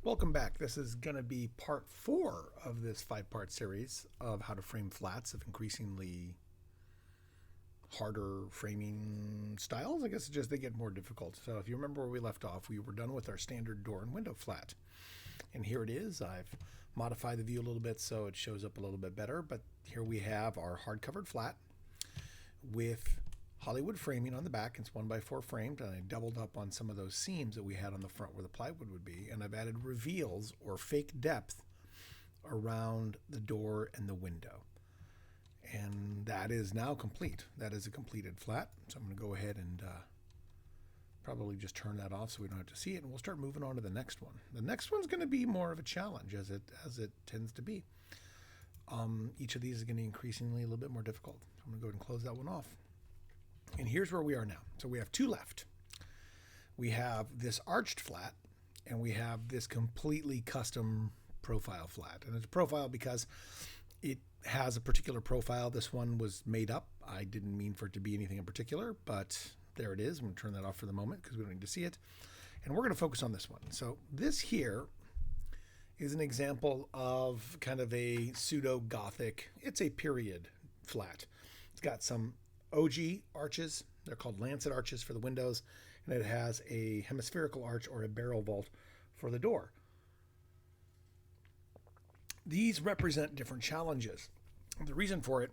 Welcome back. This is going to be part 4 of this 5-part series of how to frame flats of increasingly harder framing styles. I guess it's just they get more difficult. So if you remember where we left off, we were done with our standard door and window flat. And here it is. I've modified the view a little bit so it shows up a little bit better. But here we have our hard-covered flat with Hollywood framing on the back. It's 1x4 framed, and I doubled up on some of those seams that we had on the front where the plywood would be, and I've added reveals or fake depth around the door and the window. And that is now complete. That is a completed flat. So I'm going to go ahead and probably just turn that off so we don't have to see it, and we'll start moving on to the next one. The next one's going to be more of a challenge, as it tends to be. Each of these is going to be increasingly a little bit more difficult. So I'm going to go ahead and close that one off. And here's where we are now. So we have two left. We have this arched flat, and we have this completely custom profile flat. And it's a profile because it has a particular profile. This one was made up. I didn't mean for it to be anything in particular, but there it is. I'm going to turn that off for the moment because we don't need to see it. And we're going to focus on this one. So this here is an example of kind of a pseudo-Gothic. It's a period flat. It's got some OG arches. They're called lancet arches for the windows, and it has a hemispherical arch or a barrel vault for the door. These represent different challenges. The reason for it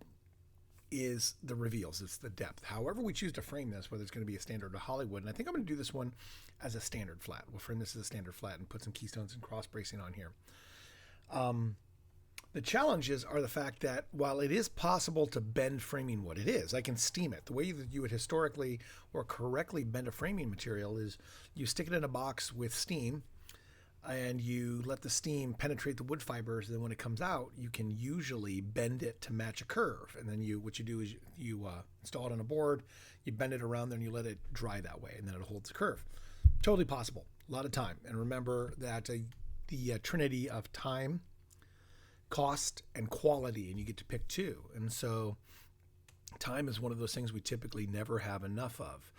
is the reveals. It's the depth. However we choose to frame this, whether it's going to be a standard or Hollywood, and I think I'm going to do this one as a standard flat. We'll frame this as a standard flat and put some keystones and cross bracing on here. The challenges are the fact that while it is possible to bend framing wood, it is. I can steam it. The way that you would historically or correctly bend a framing material is you stick it in a box with steam and you let the steam penetrate the wood fibers. And then when it comes out, you can usually bend it to match a curve. And then what you do is you install it on a board, you bend it around there and you let it dry that way. And then it holds the curve. Totally possible. A lot of time. And remember that the trinity of time, cost, and quality, and you get to pick two. And so time is one of those things we typically never have enough of.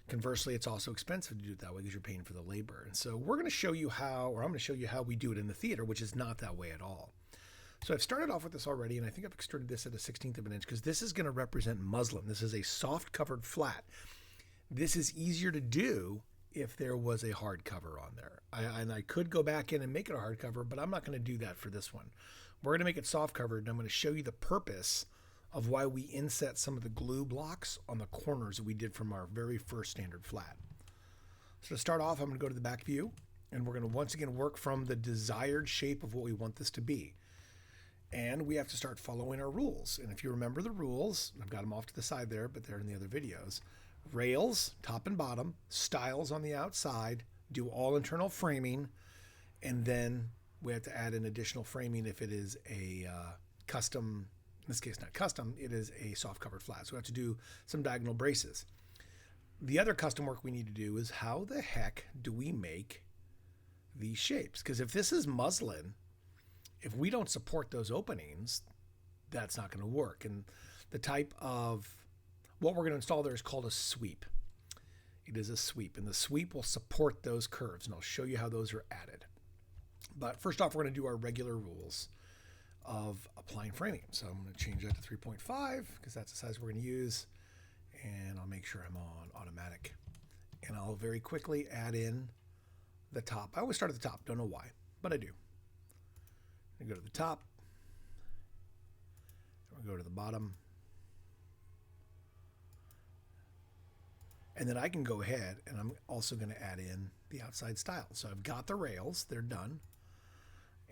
Conversely, it's also expensive to do it that way because you're paying for the labor. And so we're going to show you how, or I'm going to show you how we do it in the theater, which is not that way at all. So I've started off with this already, and I think I've extruded this at a 1/16 of an inch because this is going to represent muslin. This is a soft covered flat. This is easier to do if there was a hard cover on there. I could go back in and make it a hard cover, but I'm not going to do that for this one. We're going to make it soft covered, and I'm going to show you the purpose of why we inset some of the glue blocks on the corners that we did from our very first standard flat. So to start off, I'm going to go to the back view, and we're going to once again work from the desired shape of what we want this to be. And we have to start following our rules. And if you remember the rules, I've got them off to the side there, but they're in the other videos. Rails, top and bottom, stiles on the outside, do all internal framing, and then we have to add an additional framing if it is a custom, in this case not custom, it is a soft covered flat. So we have to do some diagonal braces. The other custom work we need to do is how the heck do we make these shapes? Because if this is muslin, if we don't support those openings, that's not going to work. And the type of, what we're going to install there is called a sweep. It is a sweep, and the sweep will support those curves, and I'll show you how those are added. But first off, we're going to do our regular rules of applying framing. So I'm going to change that to 3.5 because that's the size we're going to use. And I'll make sure I'm on automatic. And I'll very quickly add in the top. I always start at the top. Don't know why, but I do. I go to the top. And we go to the bottom. And then I can go ahead and I'm also going to add in the outside stile. So I've got the rails. They're done.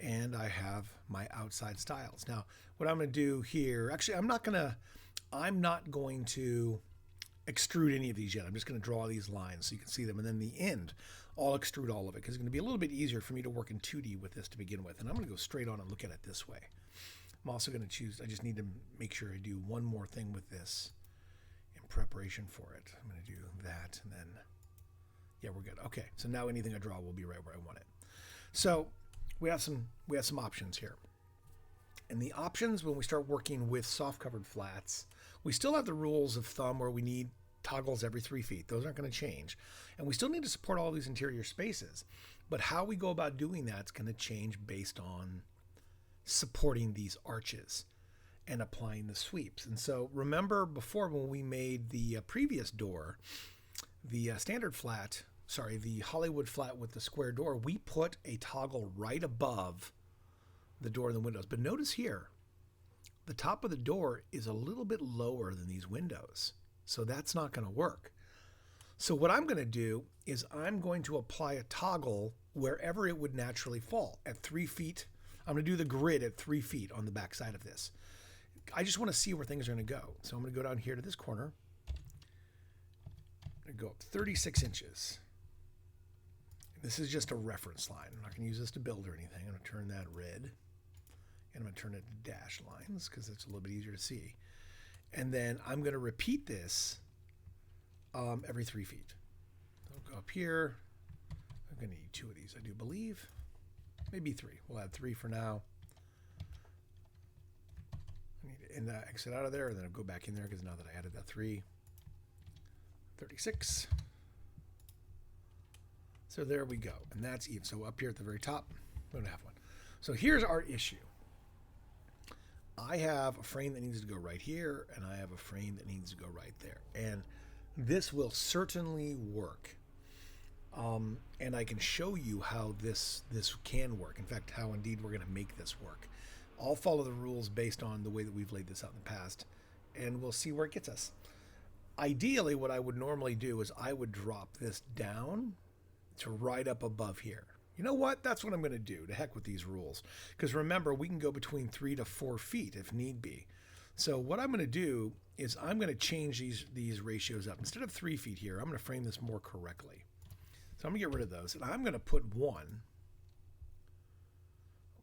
And I have my outside stiles. Now, what I'm going to do here, actually, I'm not going to extrude any of these yet. I'm just going to draw these lines so you can see them. And then the end, I'll extrude all of it because it's going to be a little bit easier for me to work in 2D with this to begin with. And I'm going to go straight on and look at it this way. I'm also going to choose, I just need to make sure I do one more thing with this in preparation for it. I'm going to do that and then, yeah, we're good. Okay, so now anything I draw will be right where I want it. So we have some options here. And the options when we start working with soft covered flats, we still have the rules of thumb where we need toggles every 3 feet. Those aren't going to change. And we still need to support all these interior spaces. But how we go about doing that is going to change based on supporting these arches and applying the sweeps. And so remember before when we made the previous door, the standard flat, sorry, the Hollywood flat with the square door, we put a toggle right above the door and the windows. But notice here, the top of the door is a little bit lower than these windows. So that's not going to work. So what I'm going to do is I'm going to apply a toggle wherever it would naturally fall at 3 feet. I'm going to do the grid at 3 feet on the back side of this. I just want to see where things are going to go. So I'm going to go down here to this corner. I'm going to go up 36 inches. This is just a reference line. I'm not going to use this to build or anything. I'm going to turn that red. And I'm going to turn it to dash lines because it's a little bit easier to see. And then I'm going to repeat this every 3 feet. I'll go up here. I'm going to need 2 of these, I do believe. Maybe 3. We'll add 3 for now. I need to exit out of there, and then I'll go back in there because now that I added that 3. 36. So there we go. And that's even. So up here at the very top, we don't have one. So here's our issue. I have a frame that needs to go right here, and I have a frame that needs to go right there. And this will certainly work. And I can show you how this can work. In fact, how indeed we're going to make this work. I'll follow the rules based on the way that we've laid this out in the past, and we'll see where it gets us. Ideally, what I would normally do is I would drop this down to right up above here. You know what? That's what I'm going to do. To heck with these rules. Because remember, we can go between 3 to 4 feet if need be. So what I'm going to do is I'm going to change these ratios up. Instead of 3 feet here, I'm going to frame this more correctly. So I'm going to get rid of those. And I'm going to put 1. I'm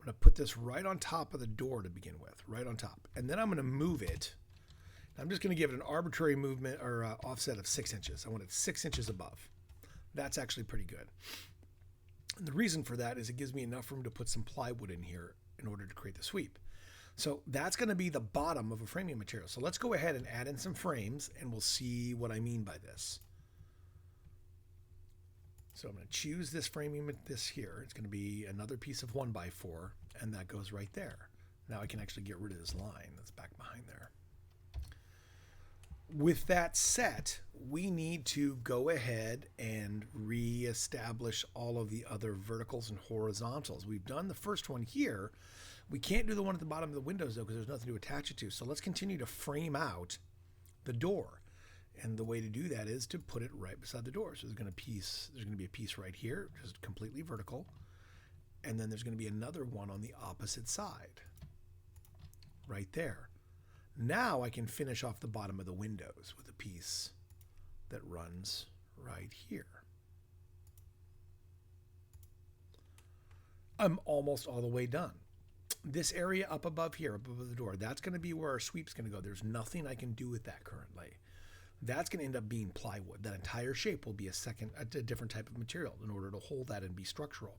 going to put this right on top of the door to begin with. Right on top. And then I'm going to move it. I'm just going to give it an arbitrary movement or offset of 6 inches. I want it 6 inches above. That's actually pretty good. And the reason for that is it gives me enough room to put some plywood in here in order to create the sweep. So that's going to be the bottom of a framing material. So let's go ahead and add in some frames and we'll see what I mean by this. So I'm going to choose this framing, this here. It's going to be another piece of 1x4 and that goes right there. Now I can actually get rid of this line that's back behind there. With that set, we need to go ahead and reestablish all of the other verticals and horizontals. We've done the first one here. We can't do the one at the bottom of the windows though because there's nothing to attach it to. So let's continue to frame out the door. And the way to do that is to put it right beside the door. So there's going to be a piece right here, just completely vertical. And then there's going to be another one on the opposite side, right there. Now I can finish off the bottom of the windows with a piece that runs right here. I'm almost all the way done. This area up above here, up above the door, that's going to be where our sweep's going to go. There's nothing I can do with that currently. That's going to end up being plywood. That entire shape will be a different type of material in order to hold that and be structural.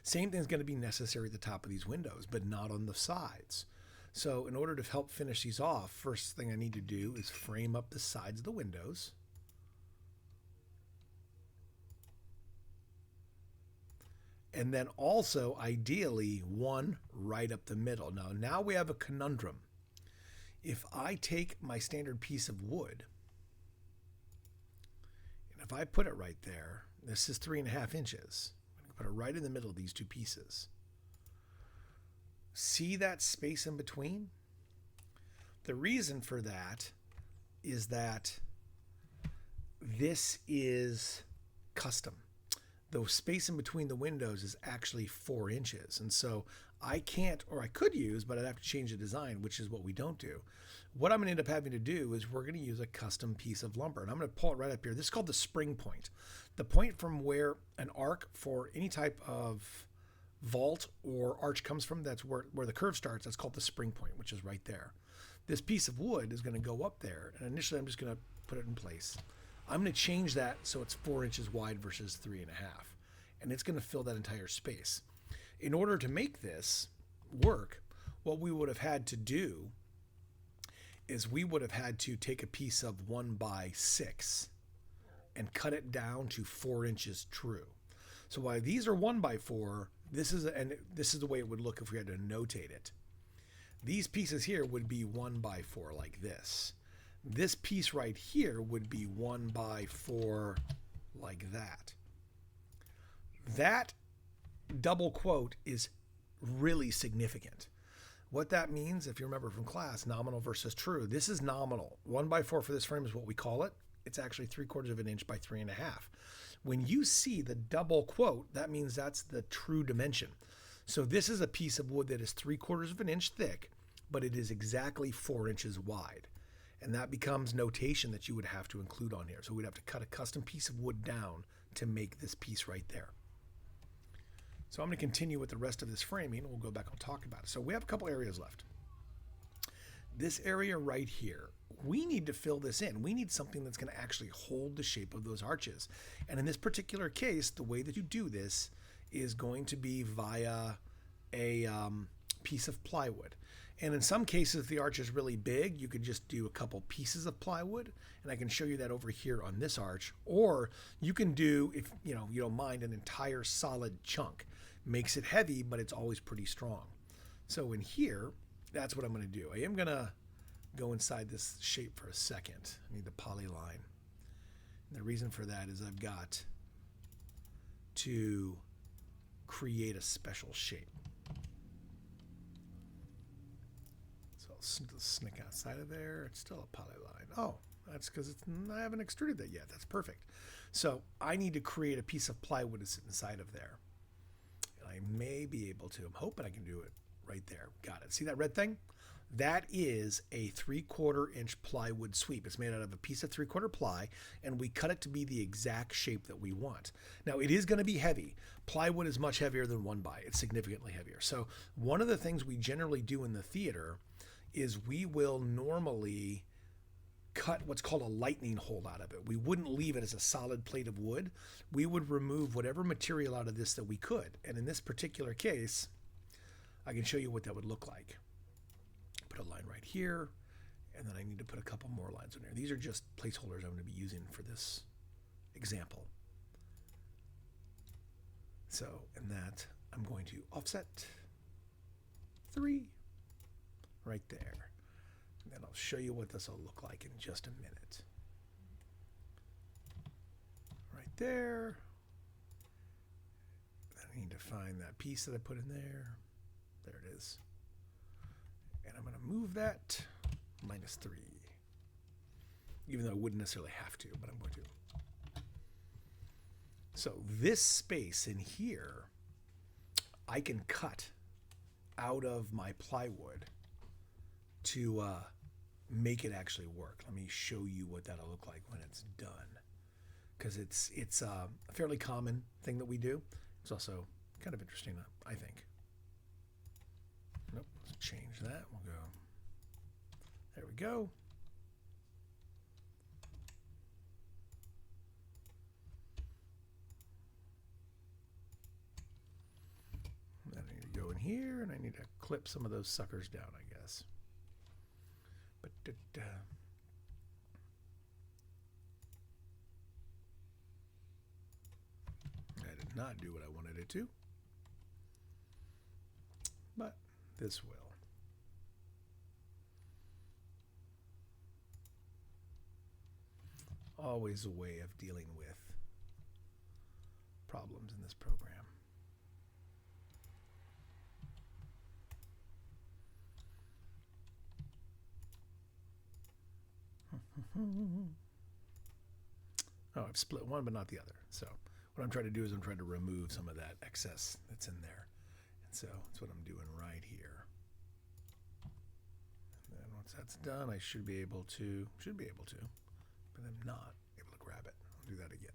Same thing is going to be necessary at the top of these windows, but not on the sides. So in order to help finish these off, first thing I need to do is frame up the sides of the windows. And then also, ideally, one right up the middle. Now we have a conundrum. If I take my standard piece of wood, and if I put it right there, this is 3.5 inches. I'm going to put it right in the middle of these two pieces. See that space in between? The reason for that is that this is custom. The space in between the windows is actually 4 inches. And so I can't, or I could use, but I'd have to change the design, which is what we don't do. What I'm going to end up having to do is we're going to use a custom piece of lumber. And I'm going to pull it right up here. This is called the spring point. The point from where an arc for any type of vault or arch comes from, that's where the curve starts. That's called the spring point, which is right there. This piece of wood is going to go up there. And initially, I'm just going to put it in place. I'm going to change that so it's 4 inches wide versus 3.5. And it's going to fill that entire space. In order to make this work, what we would have had to do is we would have had to take a piece of 1x6 and cut it down to 4 inches true. So while these are 1x4, this is the way it would look if we had to notate it. These pieces here would be 1x4 like this. This piece right here would be 1x4 like that. That double quote is really significant. What that means, if you remember from class, nominal versus true, this is nominal. 1x4 for this frame is what we call it. It's actually 3/4 of an inch by 3.5. When you see the double quote, that means that's the true dimension. So this is a piece of wood that is 3/4 of an inch thick, but it is exactly 4 inches wide. And that becomes notation that you would have to include on here. So we'd have to cut a custom piece of wood down to make this piece right there. So I'm going to continue with the rest of this framing. We'll go back and talk about it. So we have a couple areas left. This area right here, we need to fill this in. We need something that's going to actually hold the shape of those arches. And in this particular case, the way that you do this is going to be via a piece of plywood. And in some cases, if the arch is really big, you could just do a couple pieces of plywood, and I can show you that over here on this arch. Or you can do, if you don't mind, an entire solid chunk. Makes it heavy, but it's always pretty strong. So in here, that's what I'm going to do. I am going to go inside this shape for a second. I need the polyline. And the reason for that is I've got to create a special shape. So I'll sneak outside of there. It's still a polyline. Oh, that's because I haven't extruded that yet. That's perfect. So I need to create a piece of plywood to sit inside of there. I may be able to. I'm hoping I can do it right there. Got it. See that red thing? That is a 3/4 inch plywood sweep. It's made out of a piece of 3/4 ply, and we cut it to be the exact shape that we want. Now, it is going to be heavy. Plywood is much heavier than 1x. It's significantly heavier. So one of the things we generally do in the theater is we will normally cut what's called a lightning hole out of it. We wouldn't leave it as a solid plate of wood. We would remove whatever material out of this that we could. And in this particular case, I can show you what that would look like. Put a line right here, and then I need to put a couple more lines in there. These are just placeholders I'm going to be using for this example. So in that, I'm going to offset 3 right there. And then I'll show you what this will look like in just a minute. Right there. I need to find that piece that I put in there. There it is. And I'm going to move that -3. Even though I wouldn't necessarily have to, but I'm going to. So this space in here, I can cut out of my plywood to make it actually work. Let me show you what that'll look like when it's done, because it's a fairly common thing that we do. It's also kind of interesting, I think. Nope, let's change that. We'll go. There we go. Then I need to go in here, and I need to clip some of those suckers down, I guess. But I did not do what I wanted it to, but this will. Always a way of dealing with problems in this program. Oh, I've split one but not the other. So what I'm trying to do is I'm trying to remove some of that excess that's in there. And so that's what I'm doing right here. And then once that's done, I should be able to, but I'm not able to grab it. I'll do that again.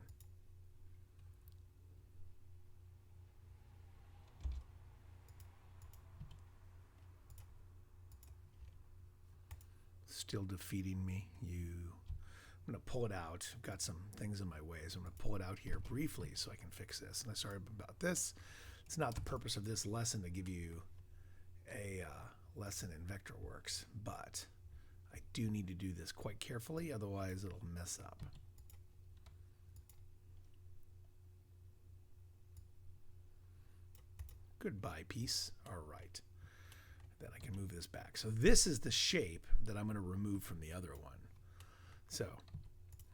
Still defeating me, you. I'm going to pull it out. I've got some things in my way, so I'm going to pull it out here briefly so I can fix this. And I'm sorry about this. It's not the purpose of this lesson to give you a lesson in Vectorworks, but I do need to do this quite carefully, otherwise it'll mess up. Goodbye, piece. All right. Then I can move this back. So this is the shape that I'm going to remove from the other one. So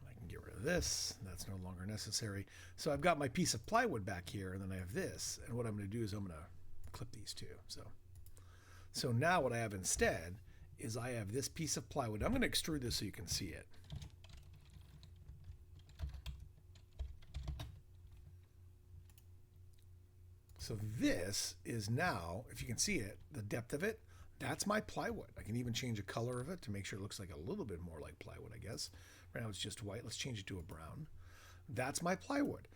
I can get rid of this. That's no longer necessary. So I've got my piece of plywood back here, and then I have this. And what I'm going to do is I'm going to clip these two. So now what I have instead is I have this piece of plywood. I'm going to extrude this so you can see it. So this is now, if you can see it, the depth of it, that's my plywood. I can even change the color of it to make sure it looks like a little bit more like plywood, I guess. Right now it's just white. Let's change it to a brown. That's my plywood.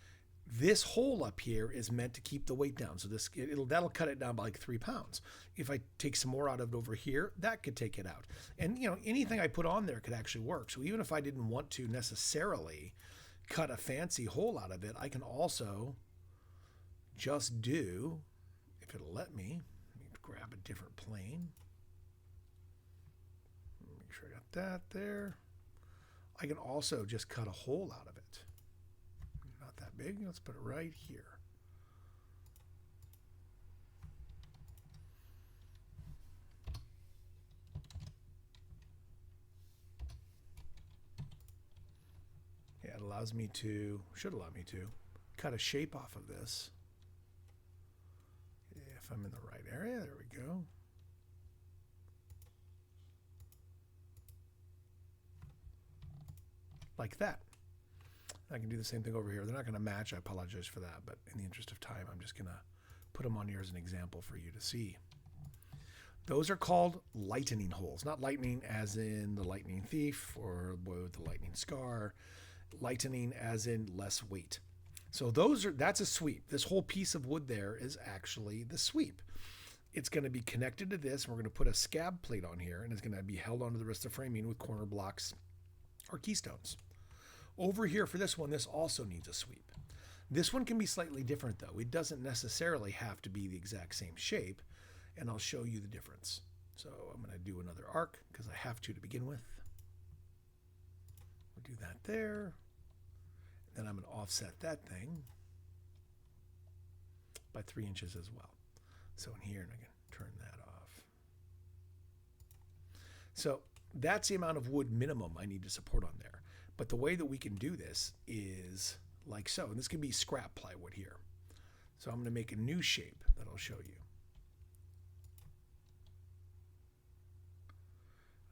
This hole up here is meant to keep the weight down. So that'll cut it down by like 3 pounds. If I take some more out of it over here, that could take it out. And anything I put on there could actually work. So even if I didn't want to necessarily cut a fancy hole out of it, I can also just do, if it'll let me grab a different plane. Make sure I got that there. I can also just cut a hole out of it. Not that big. Let's put it right here. Yeah, it allows me to, should allow me to, cut a shape off of this. If I'm in the right area, there we go. Like that. I can do the same thing over here. They're not going to match. I apologize for that, but in the interest of time, I'm just going to put them on here as an example for you to see. Those are called lightning holes. Not lightning as in the lightning thief or the boy with the lightning scar. Lightning as in less weight. So that's a sweep. This whole piece of wood there is actually the sweep. It's going to be connected to this, and we're going to put a scab plate on here, and it's going to be held onto the rest of the framing with corner blocks or keystones. Over here for this one, this also needs a sweep. This one can be slightly different though. It doesn't necessarily have to be the exact same shape, and I'll show you the difference. So I'm going to do another arc because I have to begin with. We'll do that there. Then I'm going to offset that thing by 3 inches as well. So in here, and I can turn that off. So that's the amount of wood minimum I need to support on there. But the way that we can do this is like so. And this can be scrap plywood here. So I'm going to make a new shape that I'll show you.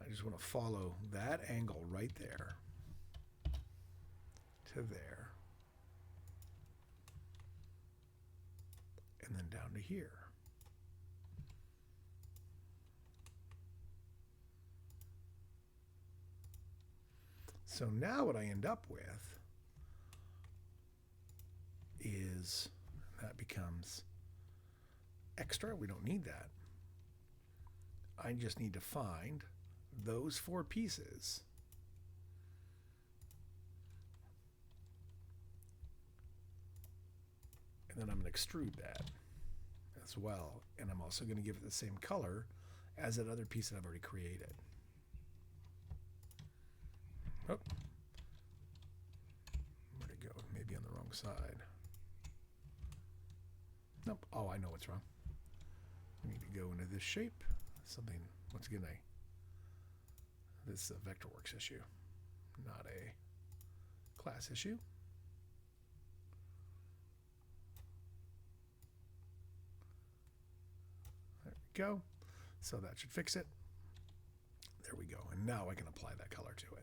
I just want to follow that angle right there to there, and then down to here. So now what I end up with is that becomes extra. We don't need that. I just need to find those 4 pieces and then I'm going to extrude that as well. And I'm also going to give it the same color as that other piece that I've already created. Oh, where'd it go? Maybe on the wrong side. Nope. Oh, I know what's wrong. I need to go into this shape. Something, once again, this is a Vectorworks issue, not a class issue. There we go. So that should fix it. There we go. And now I can apply that color to it.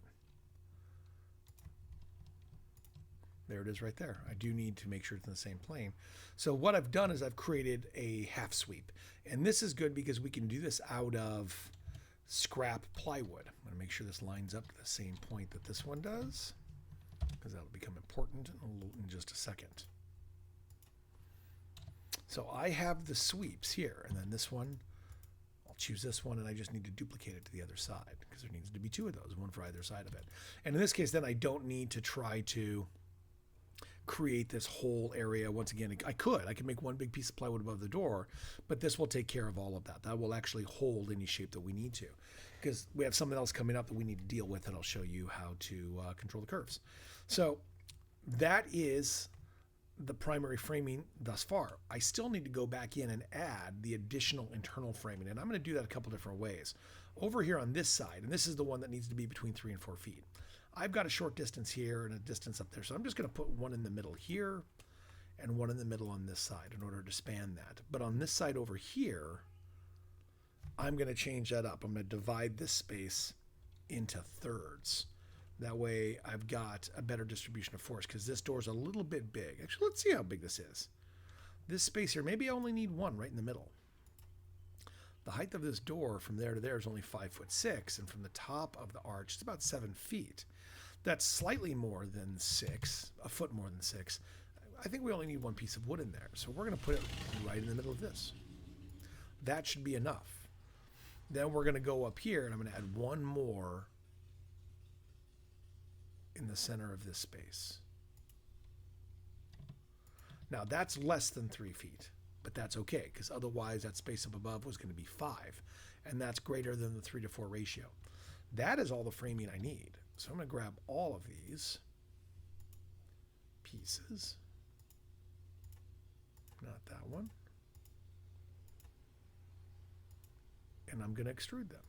There it is right there. I do need to make sure it's in the same plane. So what I've done is I've created a half sweep. And this is good because we can do this out of scrap plywood. I'm going to make sure this lines up to the same point that this one does, because that'll become important in just a second. So I have the sweeps here, and then this one, I'll choose this one, and I just need to duplicate it to the other side because there needs to be 2 of those, one for either side of it. And in this case, then I don't need to try to create this whole area. Once again, I could make one big piece of plywood above the door, but this will take care of all of that. That will actually hold any shape that we need to, because we have something else coming up that we need to deal with, and I'll show you how to control the curves. So that is the primary framing thus far. I still need to go back in and add the additional internal framing, and I'm going to do that a couple different ways. Over here on this side, and this is the one that needs to be between 3 and 4 feet, I've got a short distance here and a distance up there, so I'm just going to put one in the middle here and one in the middle on this side in order to span that. But on this side over here, I'm going to change that up. I'm going to divide this space into thirds. That way I've got a better distribution of force, because this door is a little bit big. Actually, let's see how big this is. This space here, maybe I only need one right in the middle. The height of this door from there to there is only 5'6", and from the top of the arch, it's about 7 feet. That's slightly more than 6, a foot more than 6. I think we only need one piece of wood in there, so we're going to put it right in the middle of this. That should be enough. Then we're going to go up here, and I'm going to add one more in the center of this space. Now that's less than 3 feet, but that's okay, because otherwise that space up above was going to be 5, and that's greater than the 3 to 4 ratio. That is all the framing I need. So I'm going to grab all of these pieces, not that one, and I'm going to extrude them.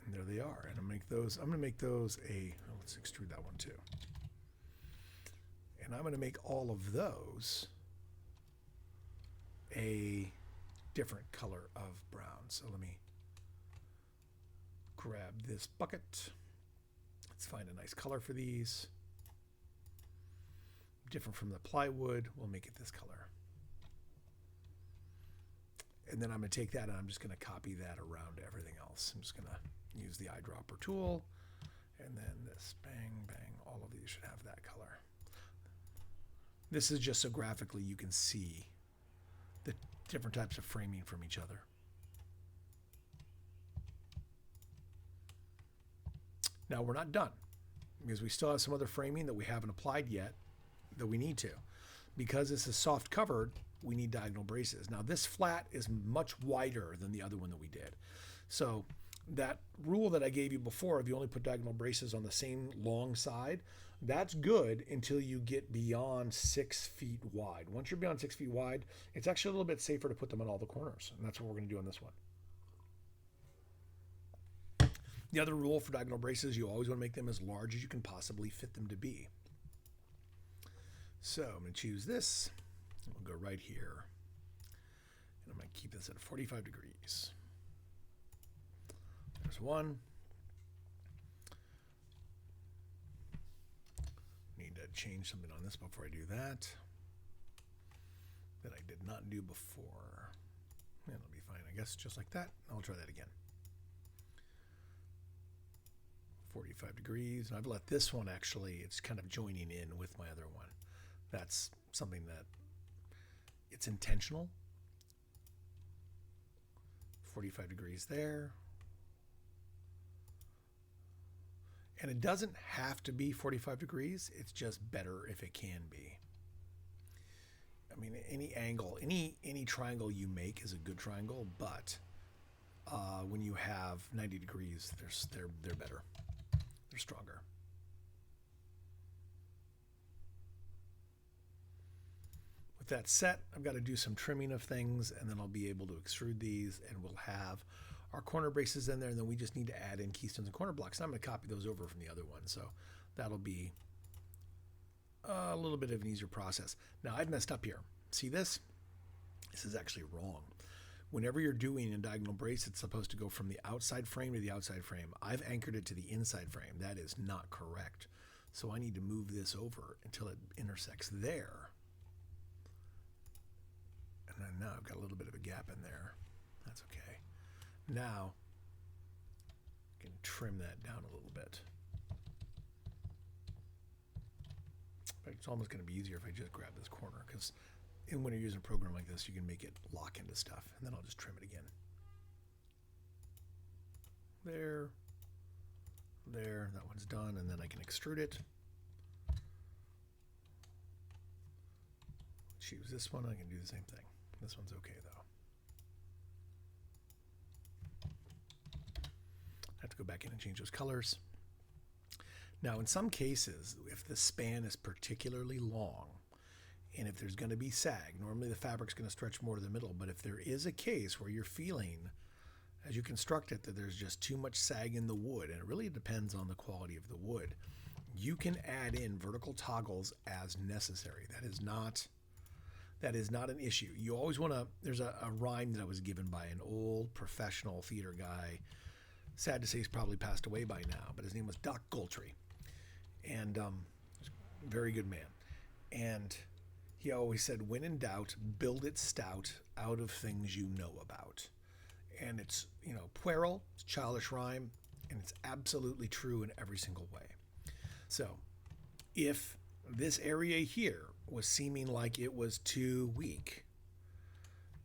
And there they are. And I'm going to make those a, let's extrude that one too. And I'm going to make all of those a different color of brown. So let me grab this bucket. Let's find a nice color for these. Different from the plywood, we'll make it this color. And then I'm going to take that and I'm just going to copy that around everything else. I'm just going to use the eyedropper tool, and then this, bang, bang, all of these should have that color. This is just so graphically you can see the different types of framing from each other. Now we're not done, because we still have some other framing that we haven't applied yet that we need to. Because this is soft covered, we need diagonal braces. Now this flat is much wider than the other one that we did. So that rule that I gave you before, if you only put diagonal braces on the same long side, that's good until you get beyond 6 feet wide. Once you're beyond 6 feet wide, it's actually a little bit safer to put them on all the corners, and that's what we're going to do on this one. The other rule for diagonal braces, you always want to make them as large as you can possibly fit them to be. So I'm going to choose this. We'll go right here, and I'm going to keep this at 45 degrees. There's one. Need to change something on this before I do that I did not do before. And it'll be fine, I guess, just like that. I'll try that again. 45 degrees. And I've let this one actually, it's kind of joining in with my other one. That's something that it's intentional. 45 degrees there. And it doesn't have to be 45 degrees. It's just better if it can be. I mean, any angle, any triangle you make is a good triangle, but when you have 90 degrees, they're better. They're stronger. With that set, I've got to do some trimming of things, and then I'll be able to extrude these, and we'll have our corner braces in there, and then we just need to add in keystones and corner blocks. And I'm going to copy those over from the other one, so that'll be a little bit of an easier process. Now, I've messed up here. See this? This is actually wrong. Whenever you're doing a diagonal brace, it's supposed to go from the outside frame to the outside frame. I've anchored it to the inside frame. That is not correct. So I need to move this over until it intersects there. And then now I've got a little bit of a gap in there. That's okay. Now I can trim that down a little bit. But it's almost going to be easier if I just grab this corner, because when you're using a program like this, you can make it lock into stuff. And then I'll just trim it again. There. There. That one's done. And then I can extrude it. choose this one. I can do the same thing. This one's okay though. I have to go back in and change those colors. Now, in some cases, if the span is particularly long, and if there's going to be sag, normally the fabric's going to stretch more to the middle, but if there is a case where you're feeling, as you construct it, that there's just too much sag in the wood, and it really depends on the quality of the wood, you can add in vertical toggles as necessary. That is not an issue. You always want to, there's a rhyme that I was given by an old professional theater guy. Sad to say he's probably passed away by now, but his name was Doc Goltry. And very good man. And he always said, when in doubt, build it stout out of things you know about. And it's, puerile, it's childish rhyme, and it's absolutely true in every single way. So if this area here was seeming like it was too weak,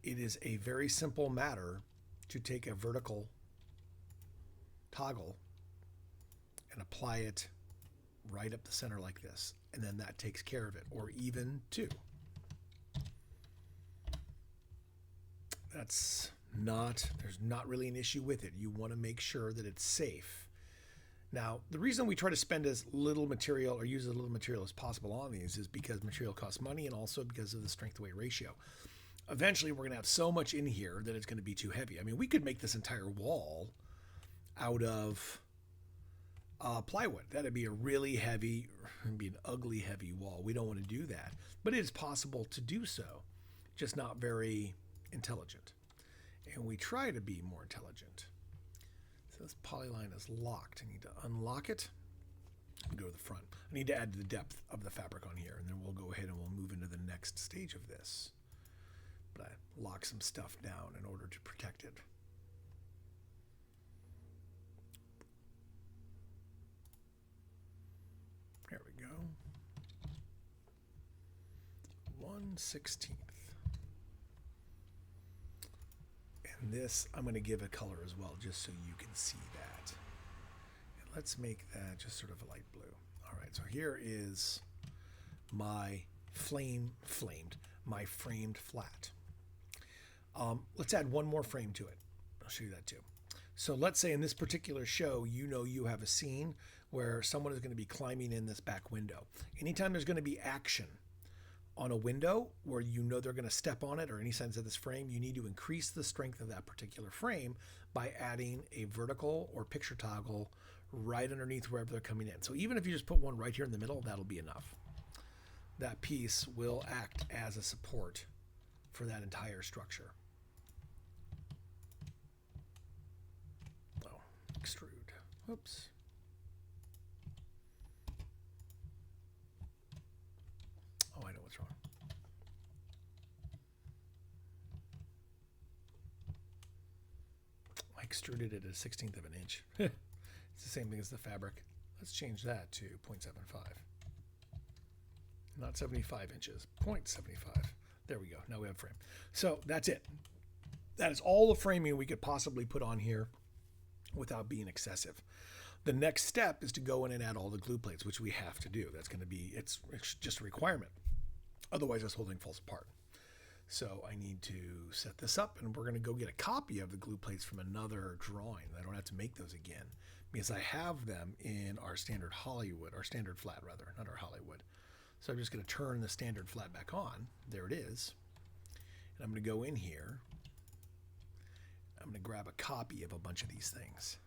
it is a very simple matter to take a vertical toggle and apply it right up the center like this, and then that takes care of it, or even two. There's not really an issue with it. You want to make sure that it's safe. Now, the reason we try to spend as little material or use as little material as possible on these is because material costs money, and also because of the strength to weight ratio. Eventually, we're going to have so much in here that it's going to be too heavy. I mean, we could make this entire wall out of plywood. That'd be a really heavy, be an ugly heavy wall. We don't want to do that, but it is possible to do so, just not very intelligent. And we try to be more intelligent. So this polyline is locked. I need to unlock it and go to the front. I need to add the depth of the fabric on here, and then we'll go ahead and we'll move into the next stage of this. But I lock some stuff down in order to protect it. There we go. 1/16. And this, I'm going to give a color as well, just so you can see that. And let's make that just sort of a light blue. All right, so here is my framed flat. Let's add one more frame to it. I'll show you that too. So let's say in this particular show, you have a scene where someone is going to be climbing in this back window. Anytime there's going to be action on a window where they're going to step on it or any sense of this frame, you need to increase the strength of that particular frame by adding a vertical or picture toggle right underneath wherever they're coming in. So even if you just put one right here in the middle, that'll be enough. That piece will act as a support for that entire structure. Oh, extrude. Oops. Oh, I know what's wrong. I extruded it at 1/16 of an inch. It's the same thing as the fabric. Let's change that to 0.75. Not 75 inches, 0.75. There we go. Now we have frame. So that's it. That is all the framing we could possibly put on here without being excessive. The next step is to go in and add all the glue plates, which we have to do. That's going to be, it's just a requirement. Otherwise, this whole thing falls apart. So I need to set this up, and we're going to go get a copy of the glue plates from another drawing. I don't have to make those again because I have them in our standard Hollywood, our standard flat rather, not our Hollywood. So I'm just going to turn the standard flat back on. There it is. And I'm going to go in here. I'm going to grab a copy of a bunch of these things.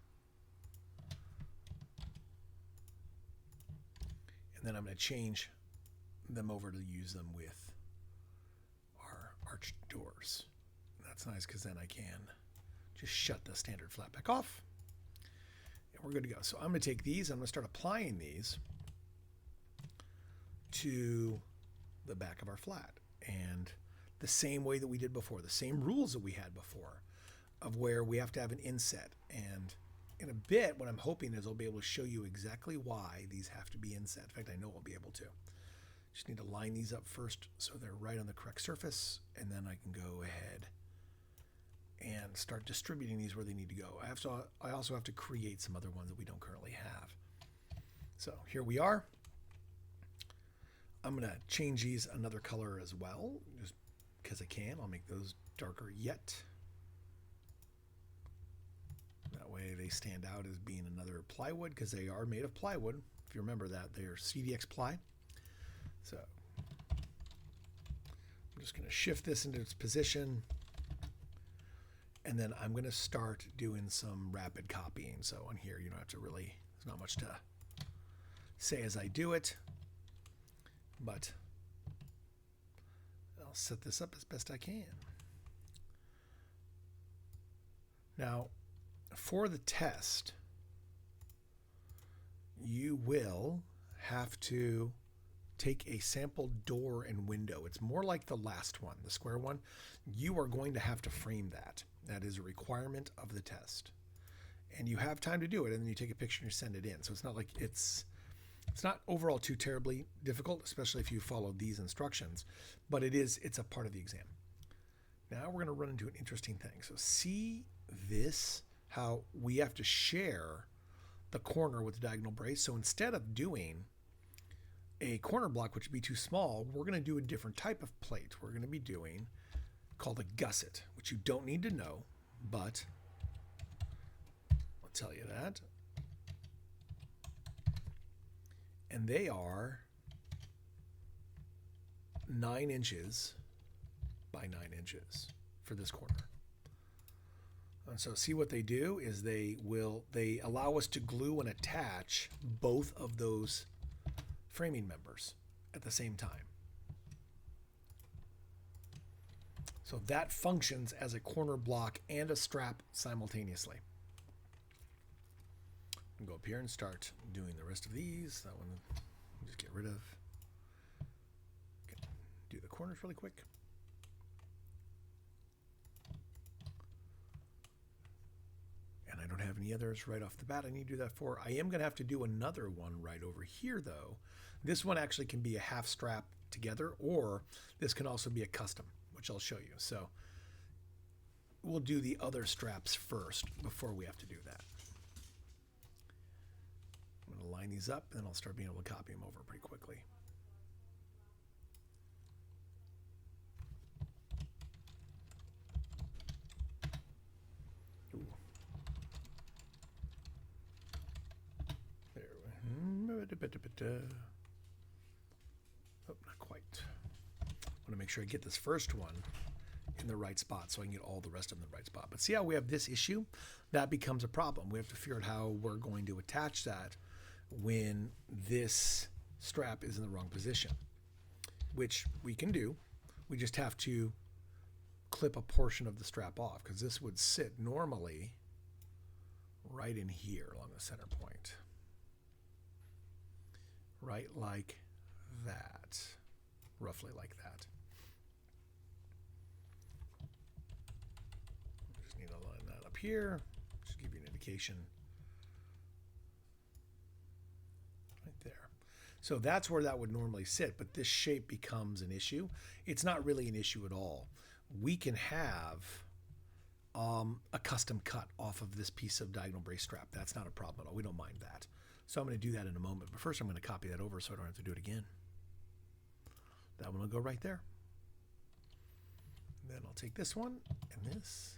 And then I'm going to change them over to use them with our arched doors. That's nice because then I can just shut the standard flat back off. And we're good to go. So I'm going to take these. I'm going to start applying these to the back of our flat, and the same way that we did before, the same rules that we had before of where we have to have an inset. And in a bit, what I'm hoping is I'll be able to show you exactly why these have to be inset. In fact, I know I'll be able to. Just need to line these up first so they're right on the correct surface, and then I can go ahead and start distributing these where they need to go. I also have to create some other ones that we don't currently have. So here we are. I'm going to change these another color as well, just because I can. I'll make those darker yet. That way they stand out as being another plywood, because they are made of plywood. If you remember that, they are CDX ply. So I'm just going to shift this into its position. And then I'm going to start doing some rapid copying. So on here, you don't have to really, there's not much to say as I do it. But I'll set this up as best I can. Now, for the test, you will have to take a sample door and window. It's more like the last one, the square one. You are going to have to frame that. That is a requirement of the test. And you have time to do it, and then you take a picture and you send it in. So it's not like it's not overall too terribly difficult, especially if you follow these instructions, but it's a part of the exam. Now we're going to run into an interesting thing. So see this, how we have to share the corner with the diagonal brace. So instead of doing a corner block, which would be too small, we're going to do a different type of plate. We're going to be doing called a gusset, which you don't need to know, but I'll tell you that. And they are 9 inches by 9 inches for this corner. And so see what they do is they allow us to glue and attach both of those framing members at the same time. So that functions as a corner block and a strap simultaneously. Go up here and start doing the rest of these. That one, just get rid of. Okay. Do the corners really quick. And I don't have any others right off the bat I need to do that for. I am going to have to do another one right over here, though. This one actually can be a half strap together, or this can also be a custom, which I'll show you. So we'll do the other straps first before we have to do that. I'm going to line these up, and then I'll start being able to copy them over pretty quickly. Ooh. There we go. Oh, not quite. I want to make sure I get this first one in the right spot so I can get all the rest of them in the right spot. But see how we have this issue? That becomes a problem. We have to figure out how we're going to attach that when this strap is in the wrong position, which we can do. We just have to clip a portion of the strap off, because this would sit normally right in here along the center point. Right like that. Roughly like that. Just need to line that up here. Just give you an indication. Right there. So that's where that would normally sit, but this shape becomes an issue. It's not really an issue at all. We can have a custom cut off of this piece of diagonal brace strap. That's not a problem at all. We don't mind that. So I'm going to do that in a moment, but first I'm going to copy that over so I don't have to do it again. That one will go right there. Then I'll take this one and this.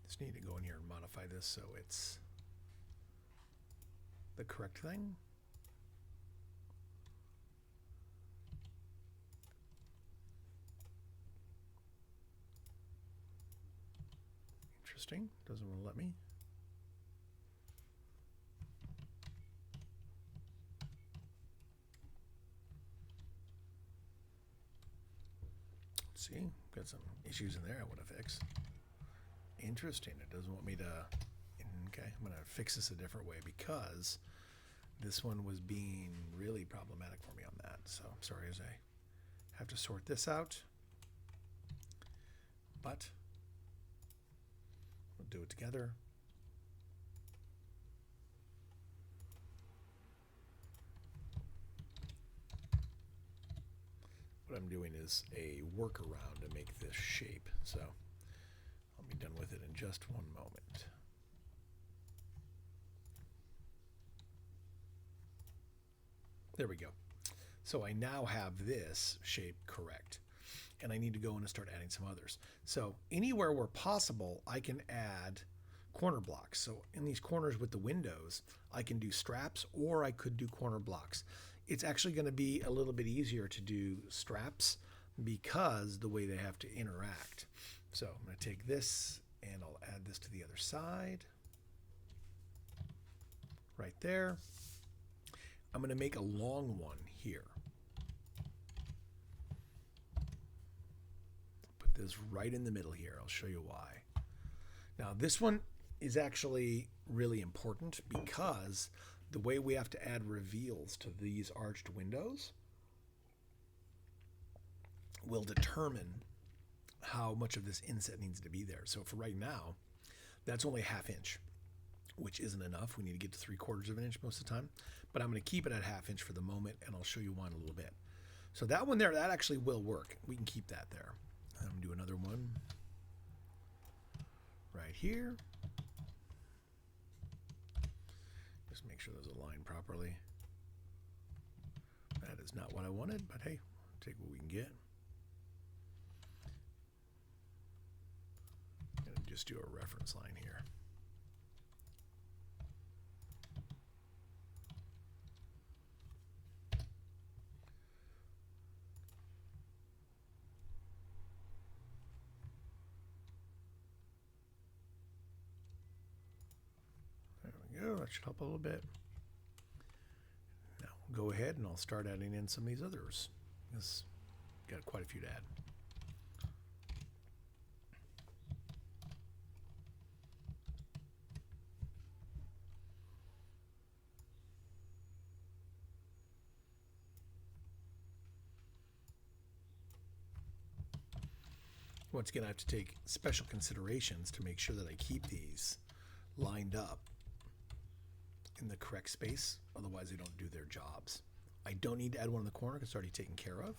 Just need to go in here and modify this so it's the correct thing. Interesting. Doesn't want to let me. Let's see. Got some issues in there I want to fix. Interesting. It doesn't want me to. Okay, I'm going to fix this a different way because this one was being really problematic for me on that. So I'm sorry as I have to sort this out. But we'll do it together. What I'm doing is a workaround to make this shape. So done with it in just one moment. There we go. So I now have this shape correct. And I need to go in and start adding some others. So anywhere where possible, I can add corner blocks. So in these corners with the windows, I can do straps or I could do corner blocks. It's actually going to be a little bit easier to do straps because the way they have to interact. So I'm going to take this and I'll add this to the other side. Right there. I'm going to make a long one here. Put this right in the middle here. I'll show you why. Now this one is actually really important because the way we have to add reveals to these arched windows will determine how much of this inset needs to be there. So for right now, that's only 1/2 inch, which isn't enough. We need to get to 3/4 of an inch most of the time, but I'm going to keep it at 1/2 inch for the moment, and I'll show you why in a little bit. So that one there, that actually will work. We can keep that there. I'm going to do another one right here. Just make sure those align properly. That is not what I wanted, but hey, take what we can get. I'm going to just do a reference line here. That should help a little bit. Now go ahead and I'll start adding in some of these others. This got quite a few to add. Once again, I have to take special considerations to make sure that I keep these lined up in the correct space, otherwise they don't do their jobs. I don't need to add one in the corner because it's already taken care of,